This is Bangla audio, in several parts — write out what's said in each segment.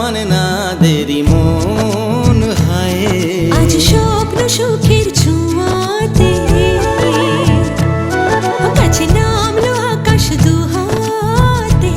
মানে না দেরি মন হায় আজ স্বপ্ন সুখের ছোঁয়াতে কাছে নামলো আকাশ দুহাতে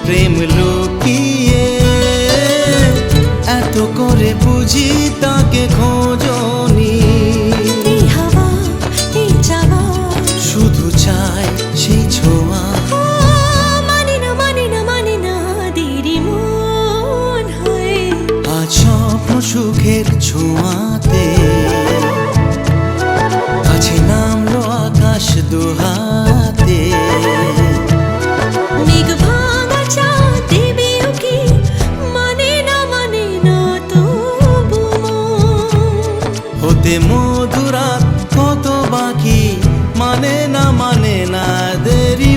প্রেম লুকিয়ে এত করে বুঝি তাকে খোঁজনি এই হাওয়া এই চাওয়া শুধু চাই সেই ছোঁয়া মানে না দেরি মন হয় আজ স্বপ্ন সুখের ছোঁয়াতে কাছে নামলো আকাশ দুহাতে হতে মধুরাত কত বাকি মানে না দেরি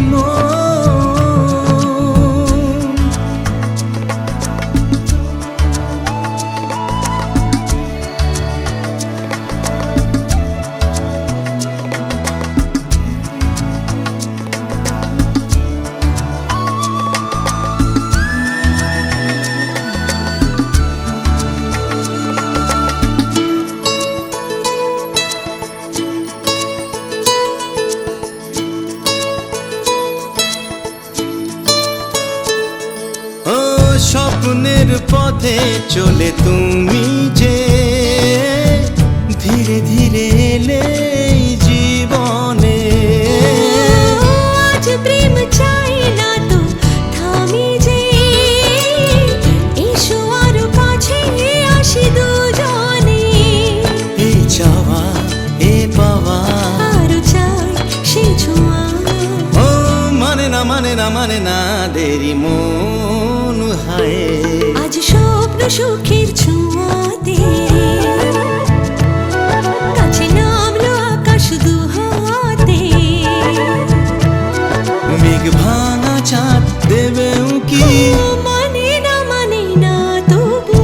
স্বপ্নের পথে চলে তুমি যে ধীরে ধীরে এলে জীবনে আজ প্রেম চাই না তো থামি যে এসো আরো কাছে আসি দুজনে এই চাওয়া এ পাওয়া আরো চাই সেই ছোঁয়া ও মানে না দেরি মন হায় আজ স্বপ্ন সুখের ছোঁয়াতে কাছে নামলো আকাশ দুহাতে মেঘ ভাঙা চাঁদ দেবে উকি মানে না তবু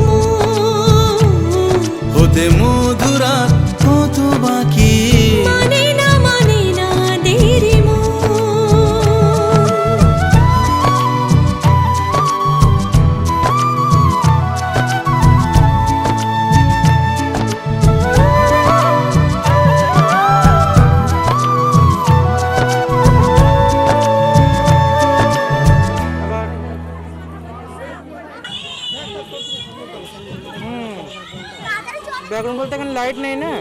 হতে মধুরাত কত বাকি মানে না দেরি ব্যাকগ্রাউন্ড বলতে এখানে লাইট নেই না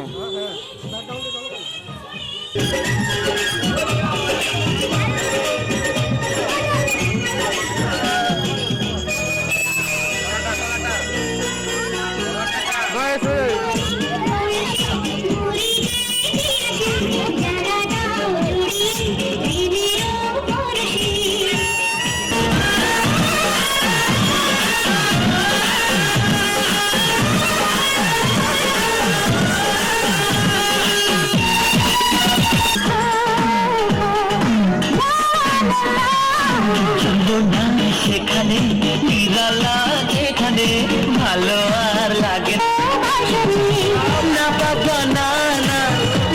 সেখানে এখানে ভালো আর লাগে না বাবা না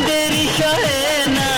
দেরি সহে না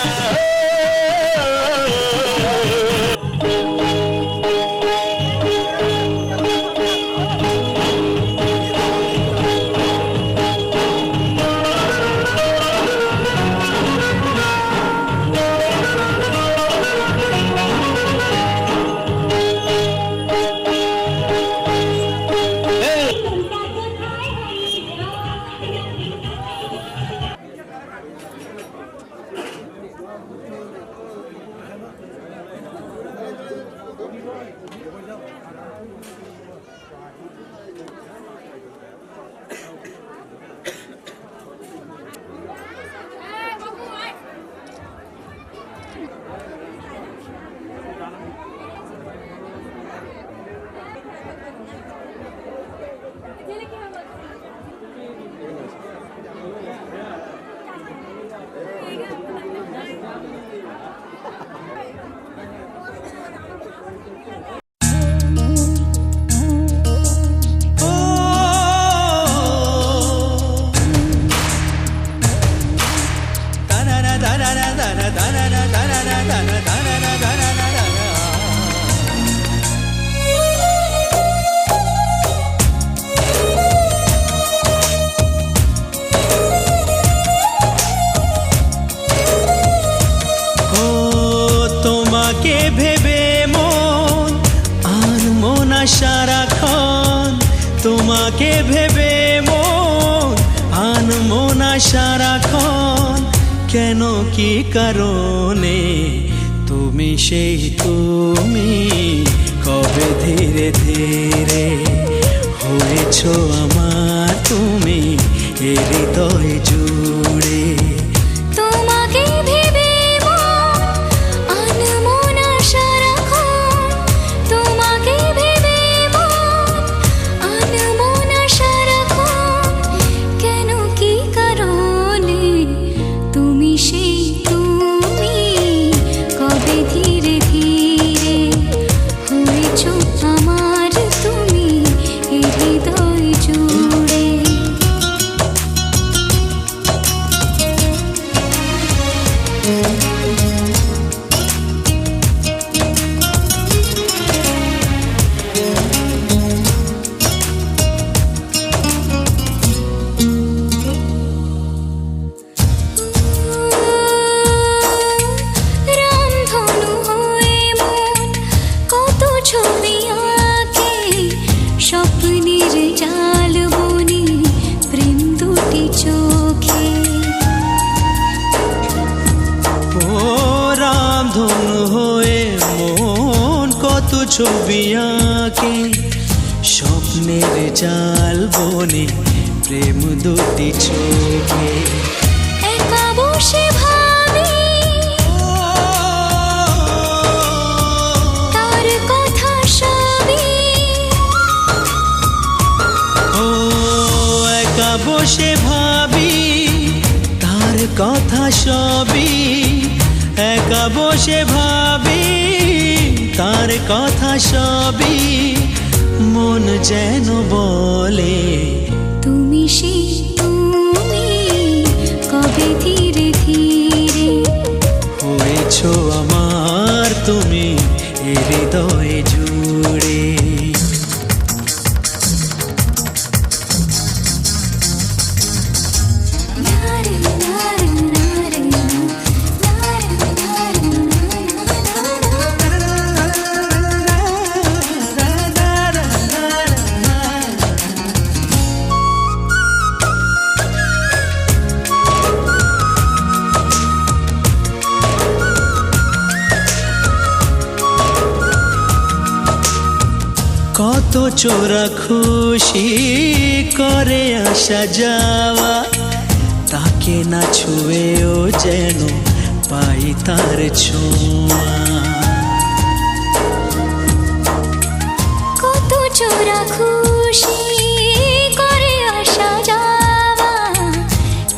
তোমাকে ভেবে মন আনমো না সারাক্ষণ, কেন কি কারণে? তুমি সেই তুমি, কবে ধীরে ধীরে হয়েছো আমার তুমি এ হৃদয় জুড়ে। তোমাকে ভেবে মন আনমো না সারাক্ষণ, তোমাকে ভেবে মন আনমো না সারাক্ষণ, কেন কি কারণে? তুমি সেই তুমি, কবে ধীরে ধীরে হয়েছো আমার তুমি এ হৃদয় জুড়ে। রামধনু হয়ে মন কত ছবি আঁকে, স্বপ্নের জাল বুনি প্রেম দুটি চোখে। ও রামধনু হয়ে মন কত ছবি আঁকে, স্বপ্নের জাল বনে প্রেম দুটি চোখে। একা বসে ভাবি তার কথা সবই, ও একা বসে ভাবি তার কথা সবই, একা বসে ভাবি তার কথা সবই, মন যেন বলে তুমি সেই তুমি, কবে ধীরে ধীরে হয়েছো আমার তুমি এ হৃদয় জুড়ে। কত চোরা খুশি করে আসা যাওয়া, তাকে না ছুঁয়েও যেন পাই তার ছোঁয়া। কত চোরা খুশি করে আসা যাওয়া,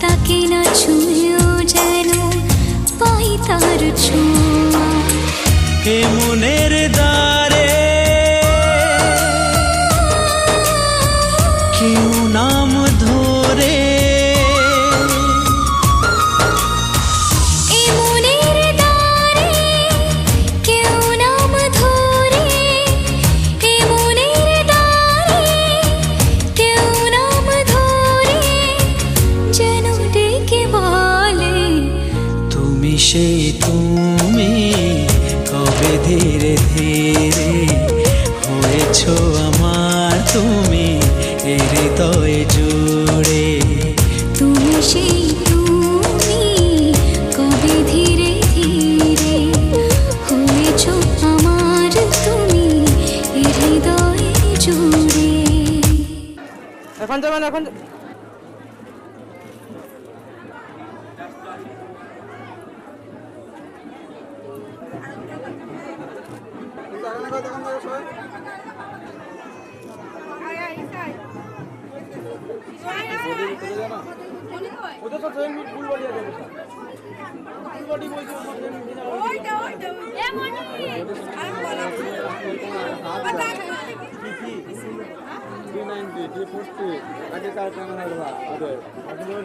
তাকে না ছুঁয়েও যেন পাই তার ছোঁয়া। এ মনের দ্বারে কেউ নাম ধরে, এ মনের দ্বারে কেউ নাম ধরে, এ মনের দ্বারে কেউ নাম ধরে, যেন ডেকে বলে তুমি সেই তুমি, কবে ধীরে ধীরে হয়েছো আমার তুমি এ হৃদয় জুড়ে। তুমি সেই তুমি, কবে ধীরে ধীরে হয়েছো আমার তুমি এ হৃদয় জুড়ে। এখন যাবেন এখন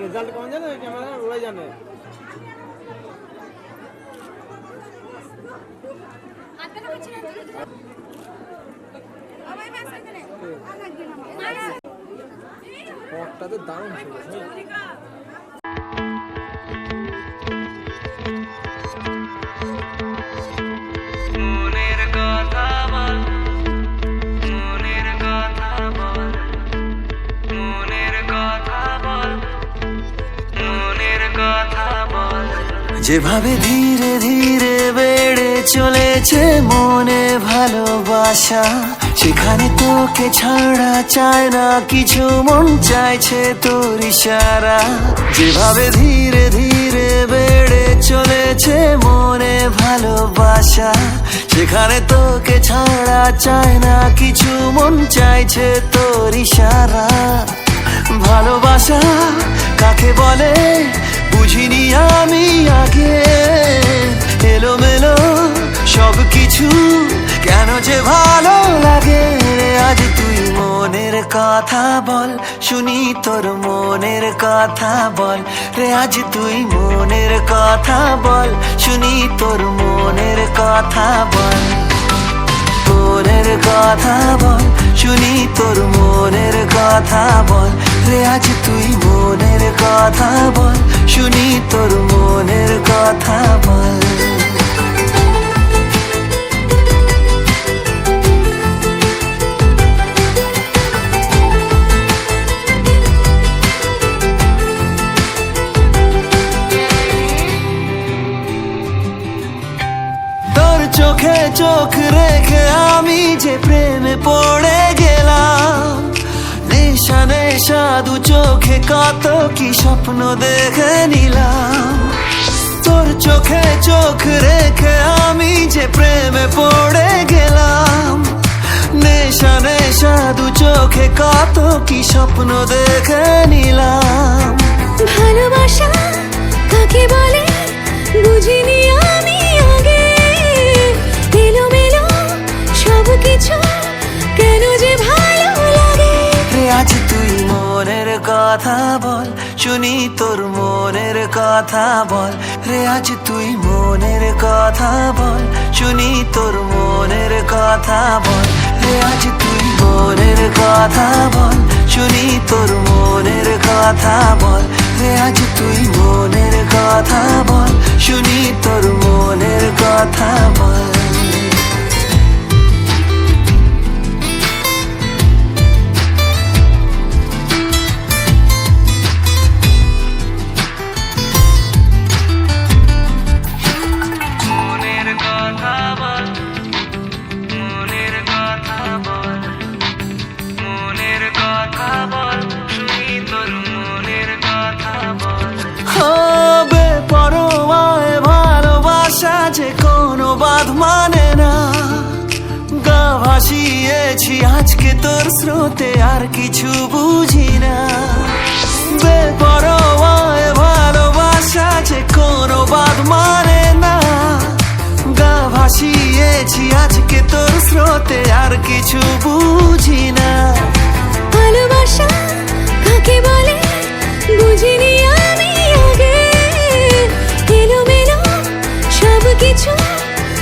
রেজাল্ট কেমন জানে ক্যামেরা ওরাই জানে। পথটাতে দারুণ ছিল। মনের কথা বল, মনের কথা বল। যেভাবে ধীরে ধীরে বেড়ে চলেছে মনে ভালোবাসা, সেখানে তোকে ছাড়া চায় না কিছু, মন চাইছে তোর ইশারা। যেভাবে ধীরে ধীরে বেড়ে চলেছে মনে ভালোবাসা, সেখানে তোকে ছাড়া চায় না কিছু, মন চাইছে তোর ইশারা। ভালোবাসা কাকে বলে বুঝিনি আমি আগে, এলোমেলো সব কিছু কেন যে ভালো লাগে। আজ তুই মনের কথা বল, শুনি তোর মনের কথা বল রে। আজ তুই মনের কথা বল, শুনি তোর মনের কথা বল। মনের কথা বল, শুনি তোর মনের কথা বল রে। আজ তুই মনের কথা বল, শুনি তোর মনের কথা বল। তোর চোখে চোখ রেখে আমি যে প্রেমে পড়ে গেলাম, নেশা নেশা দু চোখে কত কি স্বপ্ন দেখে নিলাম। তোর চোখে চোখ রেখে আমি যে প্রেমে পড়ে গেলাম, নেশা নেশা দু চোখে কত কি স্বপ্ন দেখে নিলাম। ভালোবাসা কাকে বলে বুঝিনি আমি আগে, এলোমেলো সব কিছু কেন যে ভালো লাগে। রে আজ তুই মনের কথা বল, শুনি তোর মনের কথা বল রে। আজ তুই মনের কথা বল, শুনি তোর মনের কথা বল রে। আজ তুই মনের কথা বল, শুনি তোর মনের কথা বল রে। আজ তুই মনের কথা বল, শুনি তোর মনের কথা বল। মনের কথা বল, মনের কথা বল, মনের কথা বল, শুনি তোর মনের কথা বল। হবে পরমায় ভালোবাসা যে কোনো বাঁধ মানে না। গা ভাসিয়েছি আজকে তোর স্রোতে, আর কিছু বুঝি না। বেপরোয়ায় ভালোবাসা যে কোনো বাঁধ মানে না। গা ভাসিয়েছি আজকে তোর স্রোতে, আর কিছু বুঝি না। ভালোবাসা কাকে বলে বুঝিনি আমি আগে, এলোমেলো সব কিছু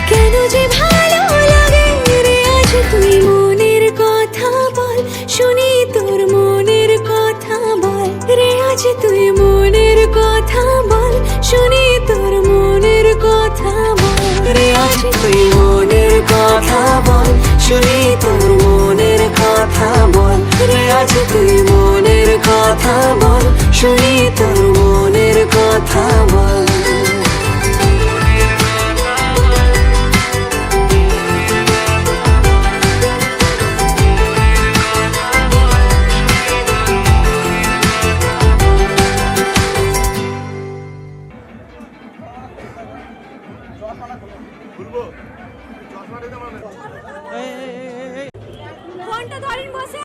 কেন যে ভালো লাগে রে। আজ তুই মনের কথা বল, শুনি তোর মনের কথা বল রে। আজ তুই মনের কথা বল, শুনি তোর মনের কথা বল রে। আজ তুই মনের কথা বল, শুনি তোর মনের কথা বল রে। আজ তুই মনের কথা বল, শুনি তোর মনের কথা বল। ফোনটা ধরেন বসে।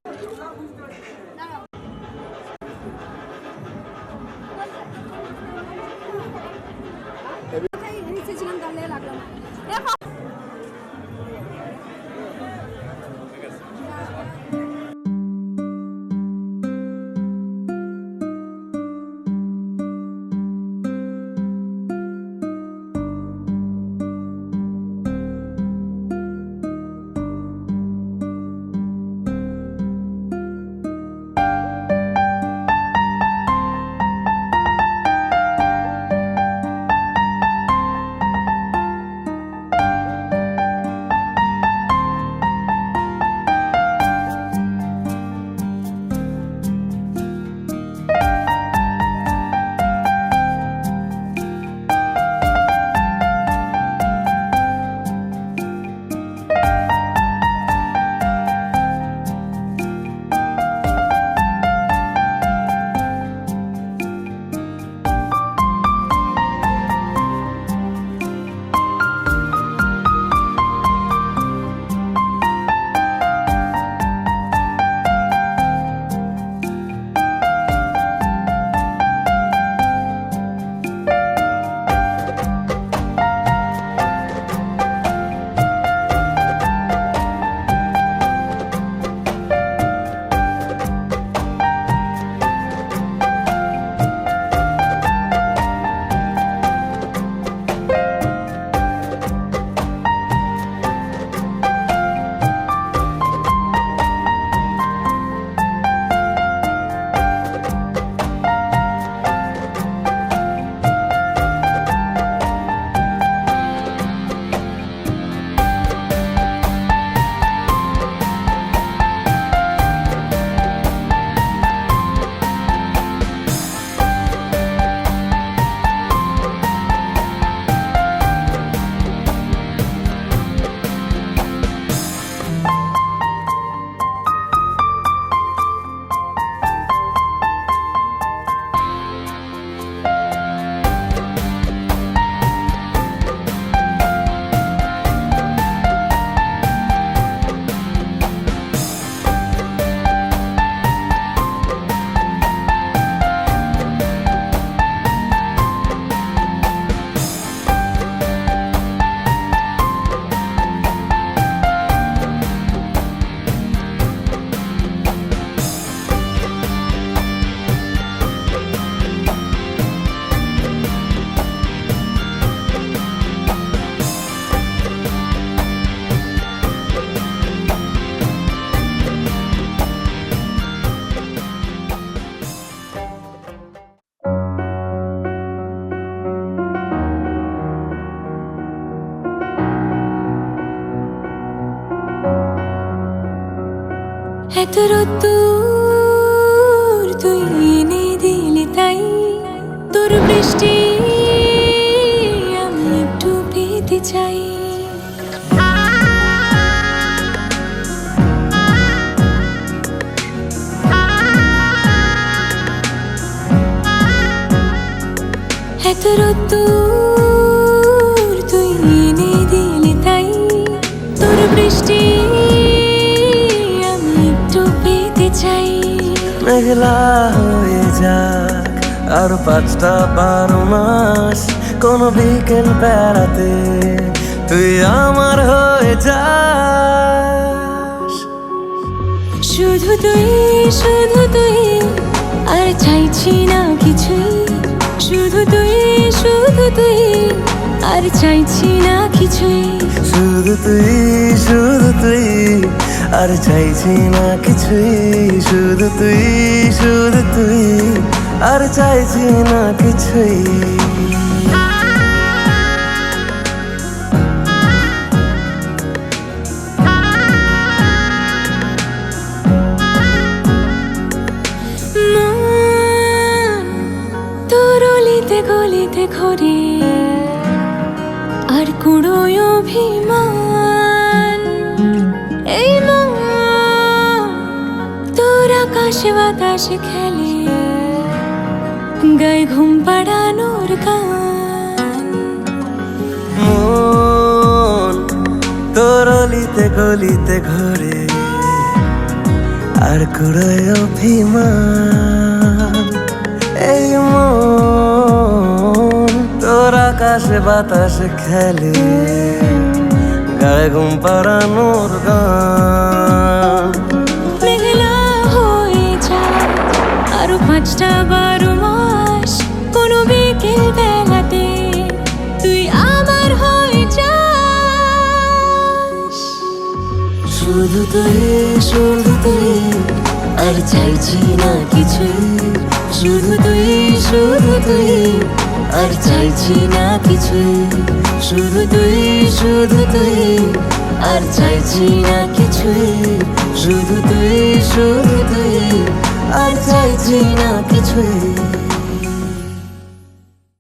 এত রোদ্দুর তুই এনে দিলি তাই তোর বৃষ্টি আমি একটু পেতে চাই। এত রোদ্দুর তুই এনে দিলি তাই তোর বৃষ্টি আমি একটু পেতে চাই। মেঘলা হয়ে যাক আর 5টা-12 মাস, কোন বিকেল বেড়াতে তুই আমার হয়ে যাস। শুধু তুই আর চাইছি না কিছুই, শুধু তুই আর চাইছি না কিছুই। শুধু তুই আর চাইছি না কিছুই, শুধু তুই আর চাইছি না কিছুই। তোর অলিতে গলিতে ঘরে আর কুড়োয় অভিমান, এই মন তোর আকাশে বাতাসে খেলে গায়ে ঘুম পাড়ানোর গান। মন তোর অলিতে গলিতে ঘরে আর কুড়ায় অভিমান, এই মন তোর আকাশে বাতাসে খেলে গায়ে ঘুম পাড়ানোর গান। মেঘলা হয়ে যায় আরো 5টা-12 মাস, কোনো বিকেল বেলাতে তুই আমার হয়ে যাস। শুধু তুই আর চাইছি না কিছুই, শুধু তুই আর চাইছি না কিছুই, শুধু তুই আর চাইছি না কিছুই, শুধু তুই আর চাইছি না কিছুই।